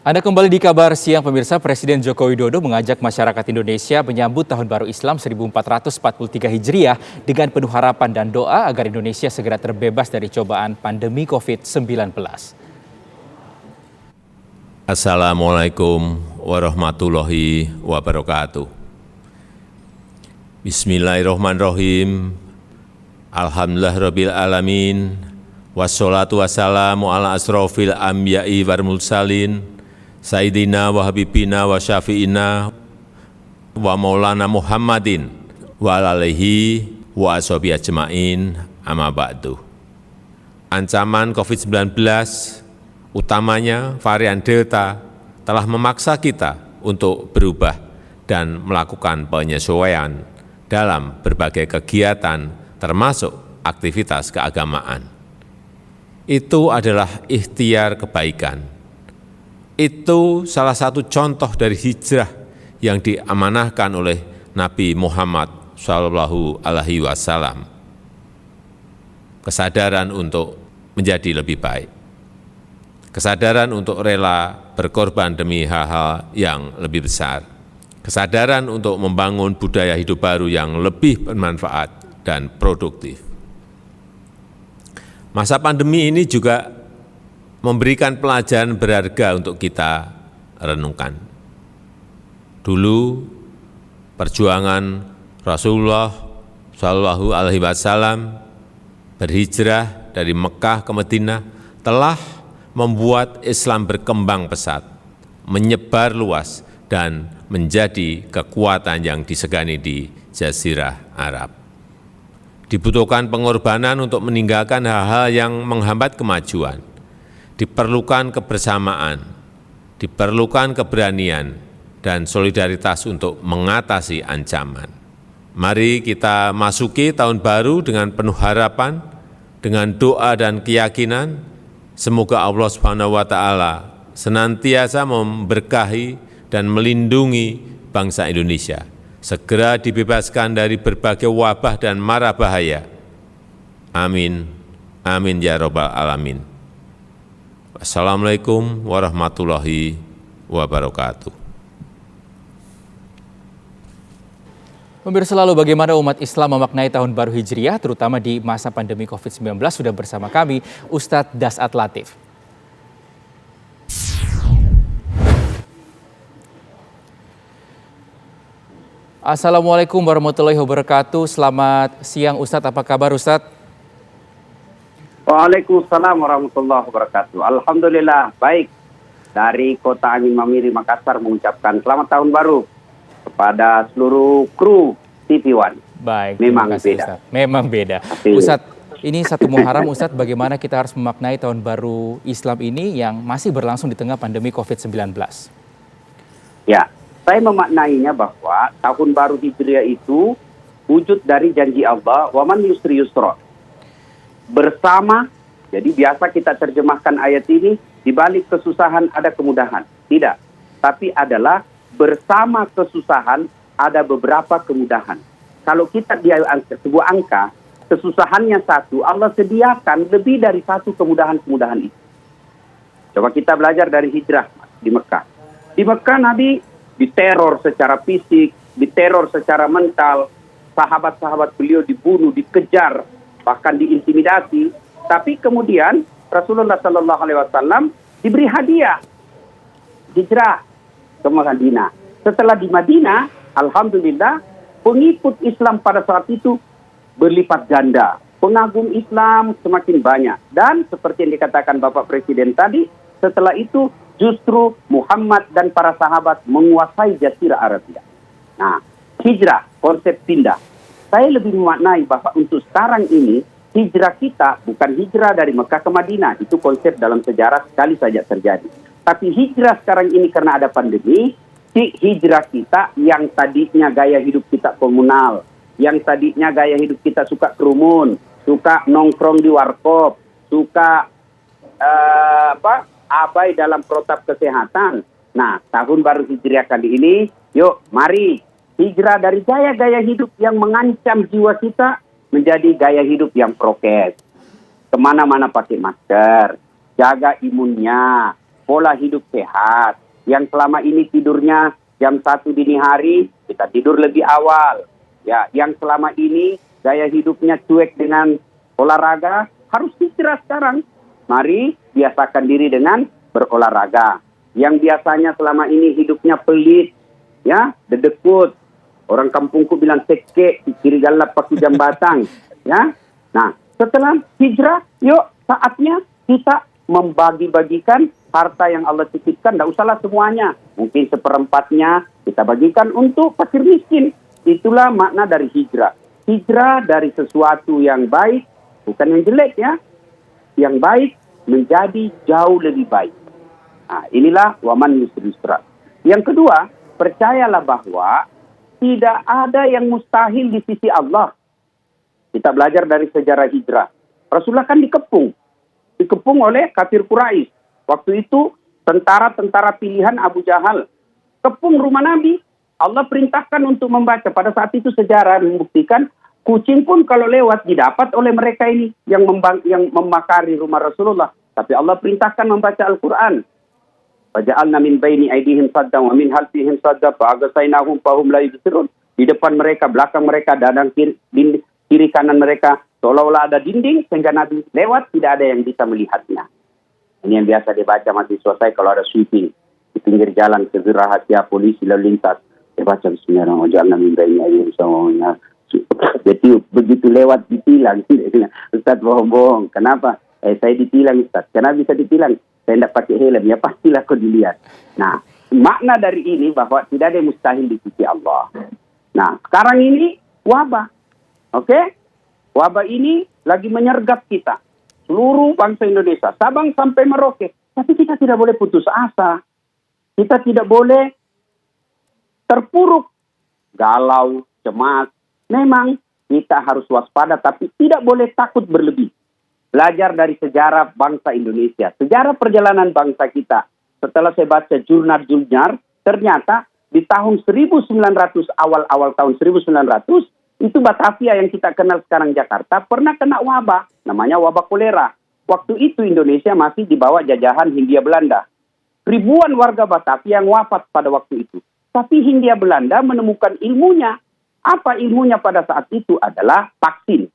Anda kembali di Kabar Siang pemirsa. Presiden Joko Widodo mengajak masyarakat Indonesia menyambut Tahun Baru Islam 1443 Hijriah dengan penuh harapan dan doa agar Indonesia segera terbebas dari cobaan pandemi COVID-19. Assalamualaikum warahmatullahi wabarakatuh. Bismillahirrahmanirrahim. Alhamdulillahirabbil alamin. Wassalatu wassalamu ala asrofil anbiya'i wal mursalin. Sayyidina wa habibina wa syafi'ina wa maulana Muhammadin wa alihi wa ashabihi ajma'in amma ba'du. Ancaman COVID-19, utamanya varian Delta, telah memaksa kita untuk berubah dan melakukan penyesuaian dalam berbagai kegiatan termasuk aktivitas keagamaan. Itu adalah ikhtiar kebaikan. Itu salah satu contoh dari hijrah yang diamanahkan oleh Nabi Muhammad SAW. Kesadaran untuk menjadi lebih baik. Kesadaran untuk rela berkorban demi hal-hal yang lebih besar. Kesadaran untuk membangun budaya hidup baru yang lebih bermanfaat dan produktif. Masa pandemi ini juga memberikan pelajaran berharga untuk kita renungkan. Dulu perjuangan Rasulullah SAW berhijrah dari Mekah ke Madinah telah membuat Islam berkembang pesat, menyebar luas, dan menjadi kekuatan yang disegani di Jazirah Arab. Dibutuhkan pengorbanan untuk meninggalkan hal-hal yang menghambat kemajuan. Diperlukan kebersamaan, diperlukan keberanian, dan solidaritas untuk mengatasi ancaman. Mari kita masuki tahun baru dengan penuh harapan, dengan doa dan keyakinan, semoga Allah SWT senantiasa memberkahi dan melindungi bangsa Indonesia, segera dibebaskan dari berbagai wabah dan mara bahaya. Amin, amin ya robbal alamin. Assalamualaikum warahmatullahi wabarakatuh. Pemirsa, lalu bagaimana umat Islam memaknai Tahun Baru Hijriah terutama di masa pandemi COVID-19? Sudah bersama kami Ustadz Dasat Latif. Assalamualaikum warahmatullahi wabarakatuh. Selamat siang Ustadz, apa kabar Ustadz? Waalaikumsalam warahmatullahi wabarakatuh. Alhamdulillah, baik. Dari Kota Angin Mamiri, Makassar mengucapkan selamat tahun baru kepada seluruh kru TV One. Baik, memang kasih, beda. Ustadz. Memang beda. Ustadz, ini 1 Muharram Ustadz, bagaimana kita harus memaknai Tahun Baru Islam ini yang masih berlangsung di tengah pandemi COVID-19? Ya, saya memaknainya bahwa Tahun Baru Hijriah itu wujud dari janji Allah, wa man yusri yusra. Bersama, jadi biasa kita terjemahkan ayat ini, di balik kesusahan ada kemudahan. Tidak, tapi adalah bersama kesusahan ada beberapa kemudahan. Kalau kita di sebuah angka, kesusahannya 1, Allah sediakan lebih dari 1 kemudahan-kemudahan itu. Coba kita belajar dari hijrah di Mekah. Di Mekah Nabi diteror secara fisik, diteror secara mental, sahabat-sahabat beliau dibunuh, dikejar, bahkan diintimidasi. Tapi kemudian Rasulullah SAW diberi hadiah hijrah ke Madinah. Setelah di Madinah, alhamdulillah, pengikut Islam pada saat itu berlipat ganda. Pengagum Islam semakin banyak. Dan seperti yang dikatakan Bapak Presiden tadi, setelah itu justru Muhammad dan para sahabat menguasai Jazirah Arabia. Nah, hijrah, konsep pindah. Saya lebih memaknai bahwa untuk sekarang ini, hijrah kita bukan hijrah dari Mekah ke Madinah. Itu konsep dalam sejarah sekali saja terjadi. Tapi hijrah sekarang ini karena ada pandemi, hijrah kita yang tadinya gaya hidup kita komunal, yang tadinya gaya hidup kita suka kerumun, suka nongkrong di warkop, suka abai dalam protap kesehatan. Nah, Tahun Baru Hijriah kali ini, yuk mari hijrah dari gaya-gaya hidup yang mengancam jiwa kita menjadi gaya hidup yang prokes. Kemana-mana pakai masker, jaga imunnya, pola hidup sehat. Yang selama ini tidurnya jam 1 dini hari, kita tidur lebih awal. Ya, yang selama ini gaya hidupnya cuek dengan olahraga, harus hijrah sekarang. Mari biasakan diri dengan berolahraga. Yang biasanya selama ini hidupnya pelit, ya, dedekut. Orang kampungku bilang seke, kiri galap paku jam batang, ya. Nah, setelah hijrah, yuk saatnya kita membagi-bagikan harta yang Allah titipkan. Tidak usahlah semuanya, mungkin seperempatnya kita bagikan untuk fakir miskin. Itulah makna dari hijrah. Hijrah dari sesuatu yang baik, bukan yang jelek ya, yang baik menjadi jauh lebih baik. Nah, inilah waman yusra. Yang kedua, percayalah bahwa tidak ada yang mustahil di sisi Allah. Kita belajar dari sejarah hijrah. Rasulullah kan dikepung oleh kafir Quraisy. Waktu itu tentara-tentara pilihan Abu Jahal kepung rumah Nabi. Allah perintahkan untuk membaca. Pada saat itu sejarah membuktikan kucing pun kalau lewat didapat oleh mereka ini yang memakari rumah Rasulullah. Tapi Allah perintahkan membaca Al-Quran. Faja'alna min baini aydihim saddan wa min khalfihim saddan fa aghsaynahum fahum la yubsirun. Di depan mereka, belakang mereka, kiri kanan mereka seolah-olah ada dinding sehingga Nabi lewat tidak ada yang bisa melihatnya. Ini yang biasa dibaca mahasiswa saya kalau ada sweeping di pinggir jalan ke rahasia polisi lalu lintas. Dia baca bismillahirrahmanirrahim waja'alna min baini aydihim saddan. Jadi begitu lewat ditilang. Ustaz bohong-bohong. Kenapa? Saya ditilang Ustaz. Kenapa bisa ditilang? Saya tidak pakai helm. Ya pastilah kau dilihat. Nah, makna dari ini bahwa tidak ada yang mustahil di sisi Allah. Nah, sekarang ini wabah. Oke? Wabah ini lagi menyergap kita. Seluruh bangsa Indonesia. Sabang sampai Merauke. Tapi kita tidak boleh putus asa. Kita tidak boleh terpuruk. Galau, cemas. Memang kita harus waspada tapi tidak boleh takut berlebih. Belajar dari sejarah bangsa Indonesia. Sejarah perjalanan bangsa kita. Setelah saya baca jurnal-jurnal, ternyata di tahun 1900, awal-awal tahun 1900, itu Batavia yang kita kenal sekarang Jakarta, pernah kena wabah. Namanya wabah kolera. Waktu itu Indonesia masih di bawah jajahan Hindia Belanda. Ribuan warga Batavia yang wafat pada waktu itu. Tapi Hindia Belanda menemukan ilmunya. Apa ilmunya pada saat itu adalah vaksin.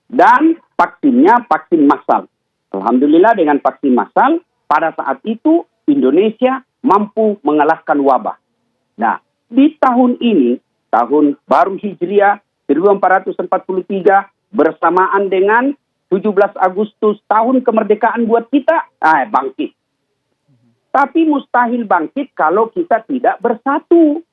Dan vaksinnya vaksin massal. Alhamdulillah dengan vaksin massal, pada saat itu Indonesia mampu mengalahkan wabah. Nah, di tahun ini, tahun baru Hijriah 1443, bersamaan dengan 17 Agustus, tahun kemerdekaan buat kita, bangkit. Tapi mustahil bangkit kalau kita tidak bersatu.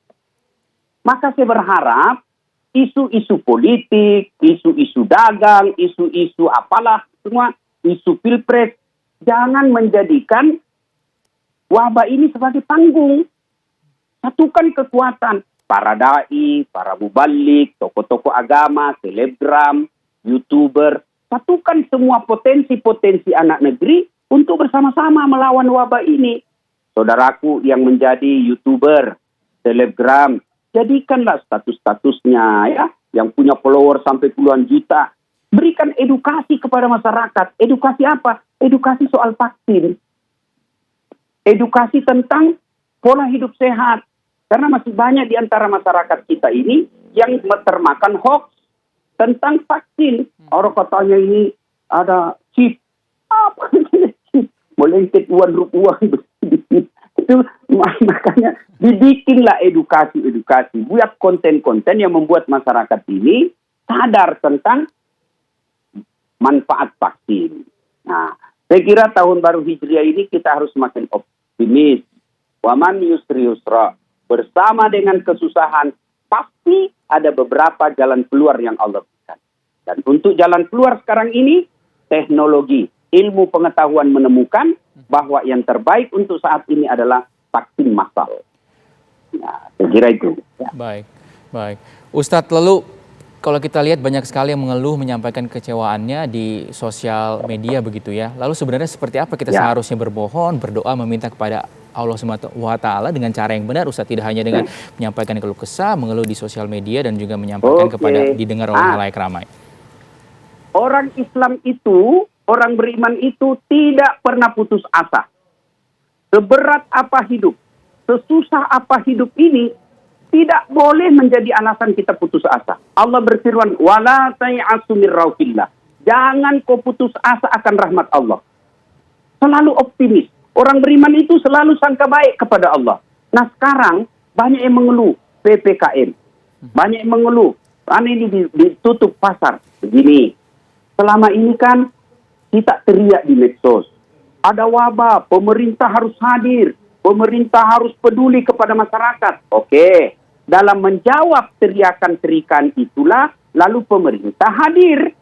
Maka saya berharap isu-isu politik, isu-isu dagang, isu-isu apalah, semua isu pilpres, jangan menjadikan wabah ini sebagai panggung. Satukan kekuatan para dai, para mubalik, tokoh-tokoh agama, selebgram, youtuber. Satukan semua potensi-potensi anak negeri untuk bersama-sama melawan wabah ini. Saudaraku yang menjadi youtuber, selebgram, jadikanlah status-statusnya ya, yang punya follower sampai puluhan juta. Berikan edukasi kepada masyarakat. Edukasi apa? Edukasi soal vaksin. Edukasi tentang pola hidup sehat. Karena masih banyak di antara masyarakat kita ini yang termakan hoax tentang vaksin. Orang katanya ini ada chip. Apa chip? Melengket uang. Itu makanya dibikinlah edukasi. Buat konten-konten yang membuat masyarakat ini sadar tentang manfaat vaksin. Nah, saya kira tahun baru Hijriah ini kita harus semakin optimis. Waman yusri yusra. Bersama dengan kesusahan, pasti ada beberapa jalan keluar yang Allah berikan. Dan untuk jalan keluar sekarang ini, teknologi, ilmu pengetahuan menemukan bahwa yang terbaik untuk saat ini adalah vaksin massal. Nah, saya kira itu. Ya. Baik. Ustadz, lalu kalau kita lihat banyak sekali yang mengeluh, menyampaikan kecewaannya di sosial media begitu ya. Lalu sebenarnya seperti apa kita seharusnya bermohon, berdoa, meminta kepada Allah SWT dengan cara yang benar, Ustadz, tidak hanya dengan menyampaikan keluh kesah, mengeluh di sosial media dan juga menyampaikan kepada didengar oleh halayak ramai. Orang Islam itu, orang beriman itu tidak pernah putus asa. seberat apa hidup, sesusah apa hidup ini, tidak boleh menjadi alasan kita putus asa. Allah berfirman, wala tai'asu mir rauhillah. Jangan kau putus asa akan rahmat Allah. Selalu optimis. Orang beriman itu selalu sangka baik kepada Allah. Nah sekarang banyak yang mengeluh PPKM. Banyak yang mengeluh. Karena ini ditutup pasar. Begini, selama ini kan kita teriak di medsos. Ada wabah, pemerintah harus hadir. Pemerintah harus peduli kepada masyarakat. Oke, dalam menjawab teriakan-teriakan itulah, lalu pemerintah hadir.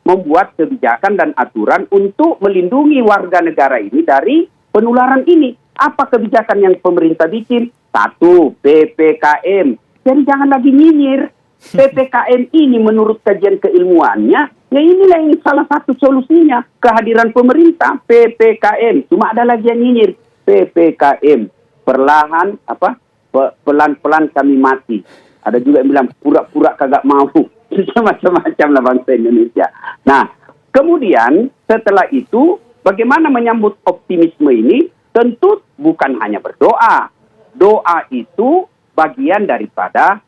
Membuat kebijakan dan aturan untuk melindungi warga negara ini dari penularan ini. Apa kebijakan yang pemerintah bikin? 1, PPKM. Jadi jangan lagi nyinyir. PPKM ini menurut kajian keilmuannya, ya inilah yang salah satu solusinya. Kehadiran pemerintah, PPKM. Cuma ada lagi yang nyinyir. PPKM. Perlahan, pelan-pelan kami mati. Ada juga yang bilang, pura-pura kagak mau. Macam-macam lah bangsa Indonesia. Nah, kemudian setelah itu, bagaimana menyambut optimisme ini? Tentu bukan hanya berdoa. Doa itu bagian daripada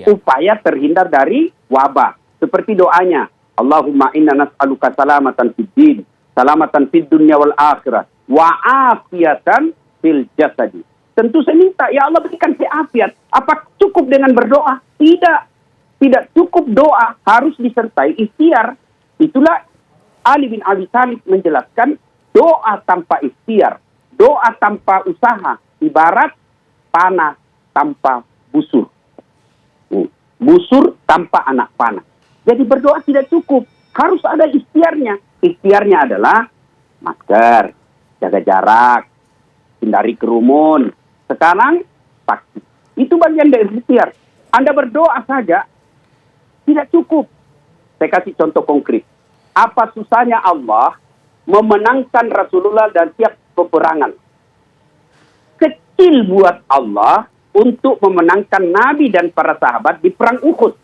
upaya terhindar dari wabah. Seperti doanya, Allahumma inna nas'aluka salamatan fid din, salamatan fid dunya wal akhirah, wa afiatan fil jasadi. Tentu saya minta, ya Allah berikan saya afiat. Apa cukup dengan berdoa? Tidak. Tidak cukup doa, harus disertai ikhtiar. Itulah Ali bin Abi Thalib menjelaskan, doa tanpa ikhtiar, doa tanpa usaha, ibarat panah tanpa busur. Busur tanpa anak panah. Jadi berdoa tidak cukup, harus ada ikhtiarnya. Ikhtiarnya adalah masker, jaga jarak, hindari kerumun. Sekarang vaksin. Itu bagian dari ikhtiar. Anda berdoa saja tidak cukup. Saya kasih contoh konkret. Apa susahnya Allah memenangkan Rasulullah dan tiap peperangan? Kecil buat Allah untuk memenangkan Nabi dan para sahabat di perang Uhud.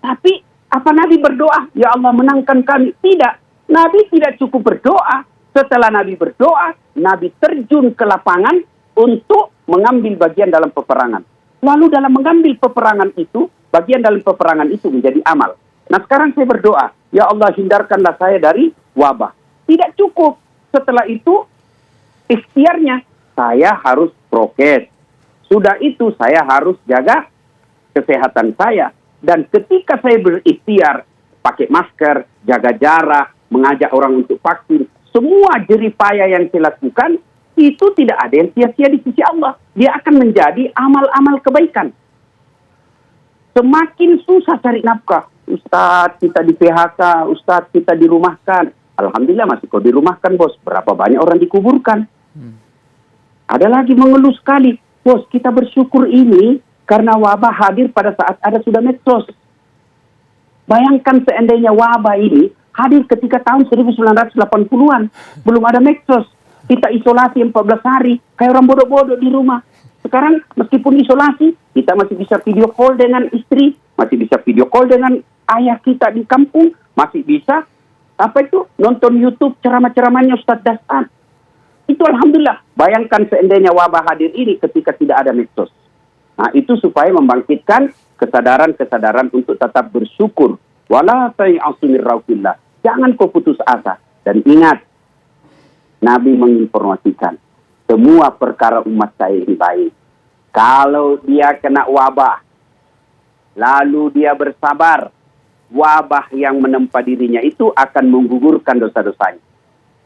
Tapi apa Nabi berdoa, ya Allah menangkan kami? Tidak. Nabi tidak cukup berdoa. Setelah Nabi berdoa, Nabi terjun ke lapangan untuk mengambil bagian dalam peperangan. Lalu dalam mengambil peperangan itu, bagian dalam peperangan itu menjadi amal. Nah sekarang saya berdoa, ya Allah hindarkanlah saya dari wabah. Tidak cukup. Setelah itu, ikhtiarnya, saya harus prokes. Sudah itu saya harus jaga kesehatan saya. Dan ketika saya berikhtiar, pakai masker, jaga jarak, mengajak orang untuk vaksin, semua jeripaya yang saya lakukan, itu tidak ada yang sia-sia di sisi Allah. Dia akan menjadi amal-amal kebaikan. Semakin susah cari nafkah. Ustadz, kita di PHK. Ustadz, kita dirumahkan. Alhamdulillah masih kau dirumahkan, bos. Berapa banyak orang dikuburkan. Ada lagi mengeluh sekali. Bos, kita bersyukur ini karena wabah hadir pada saat ada sudah medsos. Bayangkan seandainya wabah ini hadir ketika tahun 1980-an. Belum ada medsos. Kita isolasi 14 hari. Kayak orang bodoh-bodoh di rumah. Sekarang meskipun isolasi, kita masih bisa video call dengan istri, masih bisa video call dengan ayah kita di kampung, masih bisa nonton YouTube ceramah-ceramahnya Ustadz Dastan. Itu alhamdulillah. Bayangkan seandainya wabah hadir ini ketika tidak ada medsos. Nah, itu supaya membangkitkan kesadaran-kesadaran untuk tetap bersyukur. Wala tai'asu mir rauhillah. Jangan kau putus asa. Dan ingat, Nabi menginformasikan, semua perkara umat saya ini baik. Kalau dia kena wabah, lalu dia bersabar, wabah yang menempa dirinya itu akan menggugurkan dosa-dosanya.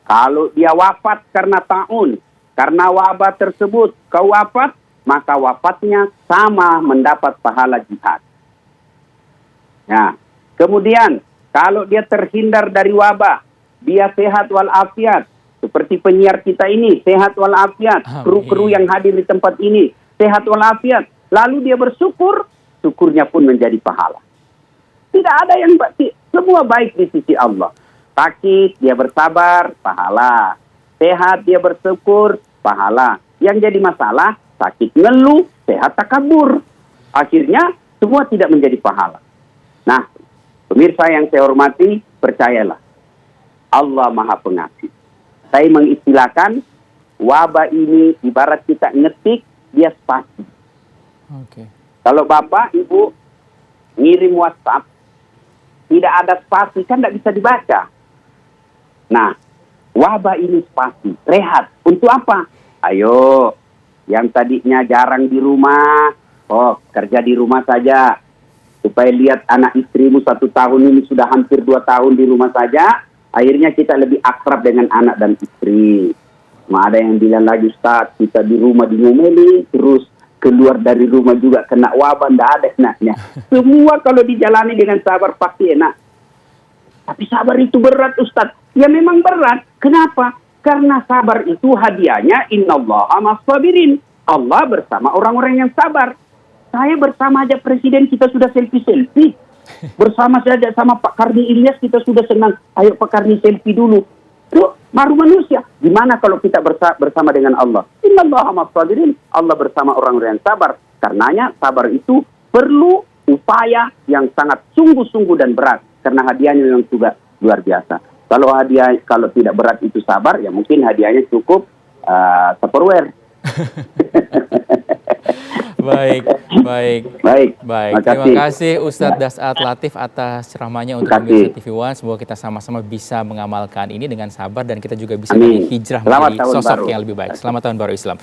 Kalau dia wafat karena taun, karena wabah tersebut, kau wafat, maka wafatnya sama mendapat pahala jihad. Nah, kemudian, kalau dia terhindar dari wabah, dia sehat walafiat, seperti penyiar kita ini, sehat walafiat. Kru-kru yang hadir di tempat ini, sehat walafiat. Lalu dia bersyukur, syukurnya pun menjadi pahala. Tidak ada yang semua baik di sisi Allah. Sakit, dia bersabar, pahala. Sehat, dia bersyukur, pahala. Yang jadi masalah, sakit ngeluh, sehat takabur. Akhirnya, semua tidak menjadi pahala. Nah, pemirsa yang saya hormati, percayalah. Allah Maha Pengasih. Saya mengistilahkan wabah ini ibarat kita ngetik, dia spasi. Oke. Kalau Bapak, Ibu ngirim WhatsApp, tidak ada spasi, kan tidak bisa dibaca. Nah, wabah ini spasi, rehat. Untuk apa? Ayo, yang tadinya jarang di rumah, kerja di rumah saja. Supaya lihat anak istrimu 1 tahun ini sudah hampir 2 tahun di rumah saja, akhirnya kita lebih akrab dengan anak dan istri. Ada yang bilang lagi, Ustaz, kita di rumah dimomeli, terus keluar dari rumah juga kena wabah, tidak ada enaknya. Semua kalau dijalani dengan sabar pasti enak. Tapi sabar itu berat, Ustaz. Ya memang berat. Kenapa? Karena sabar itu hadiahnya innallaha ma'as-sabirin. Allah bersama orang-orang yang sabar. Saya bersama aja Presiden kita sudah selfie-selfie. Bersama saja sama Pak Karni Ilyas kita sudah senang. Ayo Pak Karni selfie dulu. Itu baru manusia. Gimana kalau kita bersama dengan Allah? Innallaha ma'as-sabirin. Allah bersama orang-orang yang sabar. Karenanya sabar itu perlu upaya yang sangat sungguh-sungguh dan berat. Karena hadiahnya yang juga luar biasa. Kalau tidak berat itu sabar, ya mungkin hadiahnya cukup Tupperware. Baik. Terima Terima kasih Ustadz Das'at Latif atas ceramahnya untuk pemirsa TV One. Semoga kita sama-sama bisa mengamalkan ini dengan sabar dan kita juga bisa hijrah menjadi sosok yang lebih baik. Selamat Tahun Baru Islam.